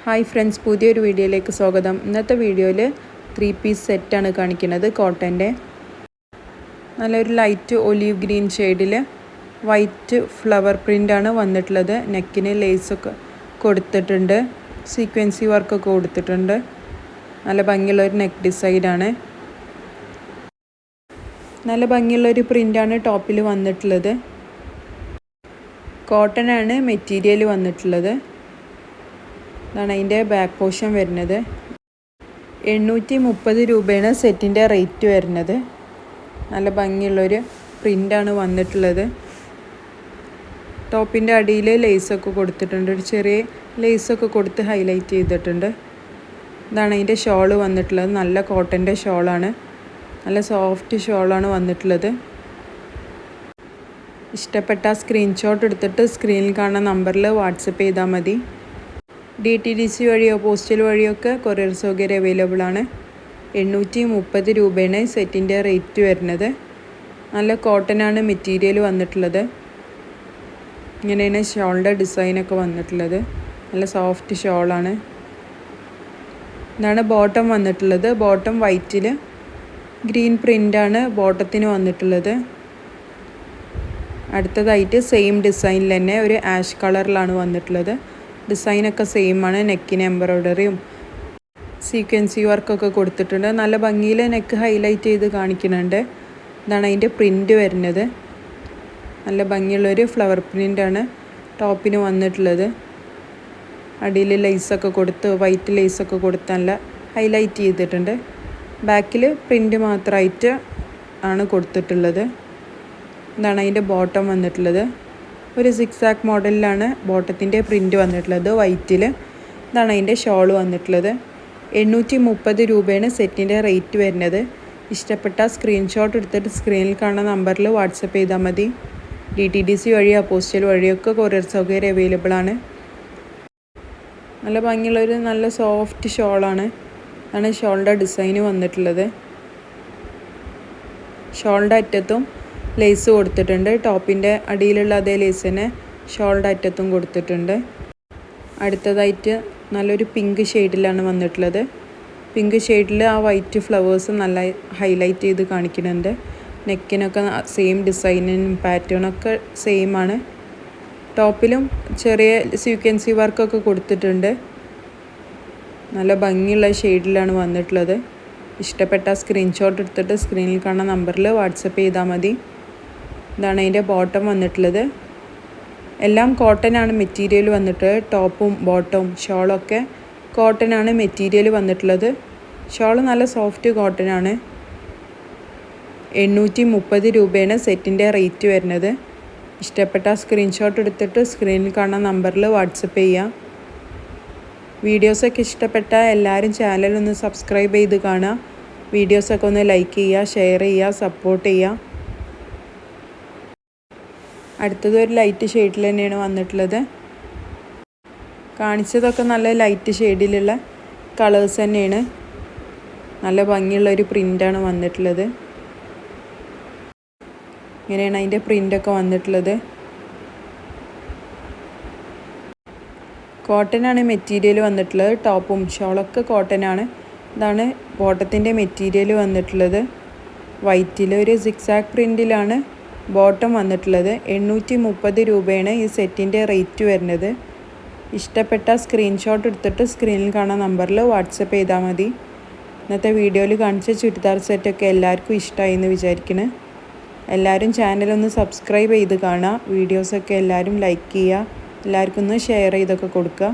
Hi friends, പുതിയൊരു വീഡിയോയിലേക്ക് സ്വാഗതം. ഇന്നത്തെ വീഡിയോയിൽ 3 പീസ് സെറ്റാണ് കാണിക്കുന്നത്. കോട്ടൻ്റെ നല്ലൊരു ലൈറ്റ് ഒലീവ് ഗ്രീൻ ഷെയ്ഡിൽ വൈറ്റ് ഫ്ലവർ പ്രിൻ്റാണ് വന്നിട്ടുള്ളത്. നെക്കിന് ലേസൊക്കെ കൊടുത്തിട്ടുണ്ട്, സീക്വൻസി വർക്കൊക്കെ കൊടുത്തിട്ടുണ്ട്. നല്ല ഭംഗിയുള്ളൊരു നെക്ക് ഡിസൈനാണ്. നല്ല ഭംഗിയുള്ളൊരു പ്രിൻ്റാണ് ടോപ്പിൽ വന്നിട്ടുള്ളത്. കോട്ടൺ ആണ് മെറ്റീരിയൽ വന്നിട്ടുള്ളത്. ഇതാണ് അതിൻ്റെ ബാക്ക് പോർഷൻ വരുന്നത്. 830 രൂപയാണ് സെറ്റിൻ്റെ റേറ്റ് വരുന്നത്. നല്ല ഭംഗിയുള്ളൊരു പ്രിൻ്റാണ് വന്നിട്ടുള്ളത്. ടോപ്പിൻ്റെ അടിയിൽ ലേസൊക്കെ കൊടുത്തിട്ടുണ്ട്, ഒരു ചെറിയ ലേസൊക്കെ കൊടുത്ത് ഹൈലൈറ്റ് ചെയ്തിട്ടുണ്ട്. ഇതാണ് അതിൻ്റെ ഷോള് വന്നിട്ടുള്ളത്. നല്ല കോട്ടൻ്റെ ഷോളാണ്, നല്ല സോഫ്റ്റ് ഷോളാണ് വന്നിട്ടുള്ളത്. ഇഷ്ടപ്പെട്ട സ്ക്രീൻഷോട്ട് എടുത്തിട്ട് സ്ക്രീനിൽ കാണുന്ന നമ്പറിൽ വാട്സപ്പ് ചെയ്താൽ മതി. DTDC വഴിയോ പോസ്റ്റൽ വഴിയോ ഒക്കെ കൊറിയർ സൗകര്യം അവൈലബിൾ ആണ്. 830 രൂപയാണ് സെറ്റിൻ്റെ റേറ്റ് വരുന്നത്. നല്ല കോട്ടനാണ് മെറ്റീരിയൽ വന്നിട്ടുള്ളത്. ഇങ്ങനെയാണ് ഷോളിൻ്റെ ഡിസൈനൊക്കെ വന്നിട്ടുള്ളത്. നല്ല സോഫ്റ്റ് ഷോളാണ്. ഇതാണ് ബോട്ടം വന്നിട്ടുള്ളത്. ബോട്ടം വൈറ്റിൽ ഗ്രീൻ പ്രിൻ്റാണ് ബോട്ടത്തിന് വന്നിട്ടുള്ളത്. അടുത്തതായിട്ട് സെയിം ഡിസൈനിൽ തന്നെ ഒരു ആഷ് കളറിലാണ് വന്നിട്ടുള്ളത്. ഡിസൈനൊക്കെ സെയിമാണ്. നെക്കിന് എംബ്രോയ്ഡറിയും സീക്വൻസി വർക്കൊക്കെ കൊടുത്തിട്ടുണ്ട്. നല്ല ഭംഗിയിൽ നെക്ക് ഹൈലൈറ്റ് ചെയ്ത് കാണിക്കുന്നുണ്ട്. ഇതാണ് അതിൻ്റെ പ്രിൻ്റ് വരുന്നത്. നല്ല ഭംഗിയുള്ളൊരു ഫ്ലവർ പ്രിൻ്റാണ് ടോപ്പിന് വന്നിട്ടുള്ളത്. അടിയിൽ ലേസൊക്കെ കൊടുത്ത് വൈറ്റ് ലേസൊക്കെ കൊടുത്ത് നല്ല ഹൈലൈറ്റ് ചെയ്തിട്ടുണ്ട്. ബാക്കിൽ പ്രിൻ്റ് മാത്രമായിട്ട് ആണ് കൊടുത്തിട്ടുള്ളത്. ഇതാണ് അതിൻ്റെ ബോട്ടം വന്നിട്ടുള്ളത്. ഒരു സിക്സാക്ക് മോഡലിലാണ് ബോട്ടത്തിൻ്റെ പ്രിൻ്റ് വന്നിട്ടുള്ളത് വൈറ്റിൽ. ഇതാണ് അതിൻ്റെ ഷോൾ വന്നിട്ടുള്ളത്. 830 രൂപയാണ് സെറ്റിൻ്റെ റേറ്റ് വരുന്നത്. ഇഷ്ടപ്പെട്ട സ്ക്രീൻഷോട്ട് എടുത്തിട്ട് സ്ക്രീനിൽ കാണുന്ന നമ്പറിൽ വാട്സപ്പ് ചെയ്താൽ മതി. DTDC വഴിയോ പോസ്റ്റൽ വഴിയൊക്കെ കൊറിയർ സൗകര്യം അവൈലബിൾ ആണ്. നല്ല ഭംഗിയുള്ളൊരു നല്ല സോഫ്റ്റ് ഷോളാണ്. ഇതാണ് ഷോളിൻ്റെ ഡിസൈന് വന്നിട്ടുള്ളത്. ഷോളിൻ്റെ അറ്റത്തും ലേസ് കൊടുത്തിട്ടുണ്ട്. ടോപ്പിൻ്റെ അടിയിലുള്ള അതേ ലേസ് തന്നെ ഷോളിൻ്റെ അറ്റത്തും കൊടുത്തിട്ടുണ്ട്. അടുത്തതായിട്ട് നല്ലൊരു പിങ്ക് ഷെയ്ഡിലാണ് വന്നിട്ടുള്ളത്. പിങ്ക് ഷെയ്ഡിൽ ആ വൈറ്റ് ഫ്ലവേഴ്സ് നല്ല ഹൈലൈറ്റ് ചെയ്ത് കാണിക്കുന്നുണ്ട്. നെക്കിനൊക്കെ സെയിം ഡിസൈനും പാറ്റേണൊക്കെ സെയിമാണ്. ടോപ്പിലും ചെറിയ സീക്വൻസി വർക്കൊക്കെ കൊടുത്തിട്ടുണ്ട്. നല്ല ഭംഗിയുള്ള ഷെയ്ഡിലാണ് വന്നിട്ടുള്ളത്. ഇഷ്ടപ്പെട്ട സ്ക്രീൻഷോട്ട് എടുത്തിട്ട് സ്ക്രീനിൽ കാണുന്ന നമ്പറിൽ വാട്സപ്പ് ചെയ്താൽ മതി. ഇതാണ് അതിൻ്റെ ബോട്ടം വന്നിട്ടുള്ളത്. എല്ലാം കോട്ടനാണ് മെറ്റീരിയൽ വന്നിട്ട്. ടോപ്പും ബോട്ടവും ഷോളൊക്കെ കോട്ടനാണ് മെറ്റീരിയൽ വന്നിട്ടുള്ളത്. ഷോൾ നല്ല സോഫ്റ്റ് കോട്ടനാണ്. 830 രൂപയാണ് സെറ്റിൻ്റെ റേറ്റ് വരുന്നത്. ഇഷ്ടപ്പെട്ട സ്ക്രീൻഷോട്ട് എടുത്തിട്ട് സ്ക്രീനിൽ കാണുന്ന നമ്പറിൽ വാട്സപ്പ് ചെയ്യുക. വീഡിയോസൊക്കെ ഇഷ്ടപ്പെട്ട എല്ലാവരും ചാനലൊന്ന് സബ്സ്ക്രൈബ് ചെയ്ത് കാണുക. വീഡിയോസൊക്കെ ഒന്ന് ലൈക്ക് ചെയ്യുക, ഷെയർ ചെയ്യുക, സപ്പോർട്ട് ചെയ്യുക. അടുത്തത് ഒരു ലൈറ്റ് ഷെയ്ഡിൽ തന്നെയാണ് വന്നിട്ടുള്ളത്. കാണിച്ചതൊക്കെ നല്ല ലൈറ്റ് ഷെയ്ഡിലുള്ള കളേഴ്സ് തന്നെയാണ്. നല്ല ഭംഗിയുള്ളൊരു പ്രിൻ്റാണ് വന്നിട്ടുള്ളത്. ഇങ്ങനെയാണ് അതിൻ്റെ പ്രിൻ്റൊക്കെ വന്നിട്ടുള്ളത്. കോട്ടനാണ് മെറ്റീരിയൽ വന്നിട്ടുള്ളത്. ടോപ്പും ഷോളൊക്കെ കോട്ടനാണ്. ഇതാണ് ബോട്ടത്തിൻ്റെ മെറ്റീരിയൽ വന്നിട്ടുള്ളത്. വൈറ്റിൽ ഒരു സിക്സാക്ക് പ്രിൻ്റിലാണ് ബോട്ടം വന്നിട്ടുള്ളത്. 830 രൂപയാണ് ഈ സെറ്റിൻ്റെ റേറ്റ് വരുന്നത്. ഇഷ്ടപ്പെട്ട സ്ക്രീൻഷോട്ട് എടുത്തിട്ട് സ്ക്രീനിൽ കാണുന്ന നമ്പറിൽ വാട്സപ്പ് ചെയ്താൽ മതി. ഇന്നത്തെ വീഡിയോയിൽ കാണിച്ച ചുരിദാർ സെറ്റൊക്കെ എല്ലാവർക്കും ഇഷ്ടമായി എന്ന് വിചാരിക്കുന്നു. എല്ലാവരും ചാനലൊന്ന് സബ്സ്ക്രൈബ് ചെയ്ത് കാണുക. വീഡിയോസൊക്കെ എല്ലാവരും ലൈക്ക് ചെയ്യുക. എല്ലാവർക്കും ഒന്ന് ഷെയർ ചെയ്തൊക്കെ കൊടുക്കുക.